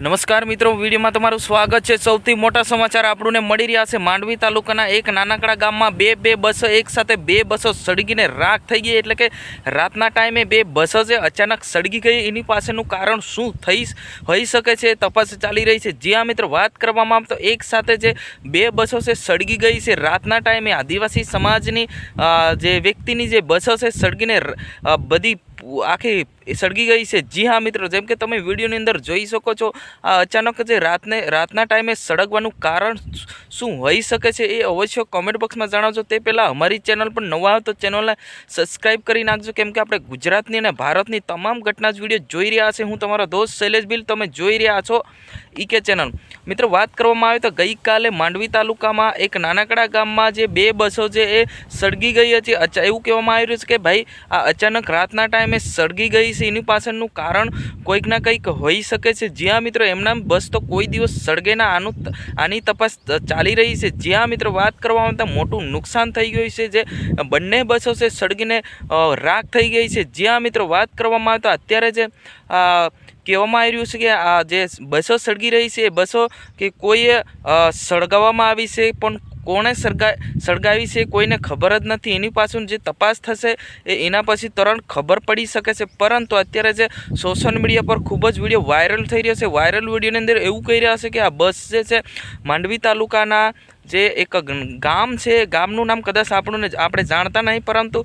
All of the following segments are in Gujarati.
નમસ્કાર મિત્રો, વિડીયોમાં તમારું સ્વાગત છે। સૌથી મોટા સમાચાર આપણને મળી રહ્યા છે। માંડવી તાલુકાના એક નાનકડા ગામમાં બે બસો એકસાથે બે બસો સળગીને રાખ થઈ ગઈ। એટલે કે રાતના ટાઈમે બે બસો જે અચાનક સળગી ગઈ, એની પાછળનું કારણ શું હોઈ શકે છે, તપાસ ચાલી રહી છે। જ્યાં મિત્રો વાત કરવામાં આવે તો એક સાથે જે બે બસો છે સળગી ગઈ છે રાતના ટાઈમે। આદિવાસી સમાજની જે વ્યક્તિની જે બસો છે સળગીને બધી આખી સળગી ગઈ છે। જી હા મિત્રો, જેમ કે તમે વિડીયોની અંદર જોઈ શકો છો, આ અચાનક જે રાતના ટાઈમે સળગવાનું કારણ શું હોઈ શકે છે એ અવશ્ય કોમેન્ટ બોક્સમાં જણાવજો। તે પહેલાં અમારી ચેનલ પર નવા હોય તો ચેનલને સબસ્ક્રાઈબ કરી નાખજો, કેમ કે આપણે ગુજરાતની અને ભારતની તમામ ઘટના જ વિડીયો જોઈ રહ્યા છે। હું તમારો દોસ્ત શૈલેષ ભીલ, તમે જોઈ રહ્યા છો ઈકે ચેનલ। મિત્રો, વાત કરવામાં આવે તો ગઈકાલે માંડવી તાલુકામાં એક નાનકડા ગામમાં જે બે બસો જે એ સળગી ગઈ હતી। એવું કહેવામાં આવી રહ્યું છે કે ભાઈ આ અચાનક રાતના ટાઈમે સળગી ગઈ છે, એની પાછળનું કારણ કોઈક ના કંઈક હોઈ શકે છે। જ્યાં મિત્રો એમના બસ તો કોઈ દિવસ સળગે ના, આની તપાસ ચાલી રહી છે। જ્યાં મિત્રો વાત કરવામાં આવતા મોટું નુકસાન થઈ ગયું છે, જે બંને બસો છે સળગીને રાખ થઈ ગઈ છે। જ્યાં મિત્રો વાત કરવામાં આવે તો અત્યારે જે કહેવામાં આવી રહ્યું છે કે આ જે બસો સળગી રહી છે એ બસો કે કોઈએ સળગાવવામાં આવી છે, પણ કોણે સળગાવી છે કોઈને ખબર જ નથી। એની પાછળ જે તપાસ થશે એના પછી તરત ખબર પડી શકે છે। પરંતુ અત્યારે જે સોશિયલ મીડિયા પર ખૂબ જ વિડીયો વાયરલ થઈ રહ્યો છે, વાયરલ વિડીયોની અંદર એવું કહી રહ્યા છે કે આ બસ જે છે માંડવી તાલુકાના જે એક ગામ છે, ગામનું નામ કદાચ આપણે જાણતા નહીં, પરંતુ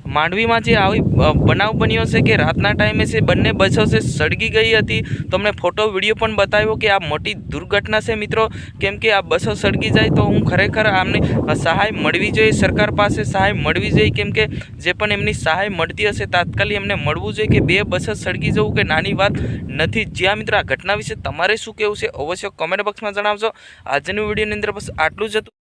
માંડવીમાં જે આવી બનાવ બન્યો છે કે રાતના ટાઈમે છે બંને બસો છે સળગી ગઈ હતી। તમને ફોટો વિડીયો પણ બતાવ્યો કે આ મોટી દુર્ઘટના છે મિત્રો, કેમ કે આ બસો સળગી જાય તો હું ખરેખર આમને સહાય મળવી જોઈએ, સરકાર પાસે સહાય મળવી જોઈએ, કેમ કે જે પણ એમની સહાય મળતી હશે તાત્કાલિક એમને મળવું જોઈએ કે બે બસો સળગી જવું કે નાની વાત નથી। જ્યાં મિત્રો આ ઘટના વિશે તમારે શું કહેવું છે અવશ્ય કોમેન્ટ બોક્સમાં જણાવજો। આજની વિડીયોની અંદર બસ આટલું જ હતું।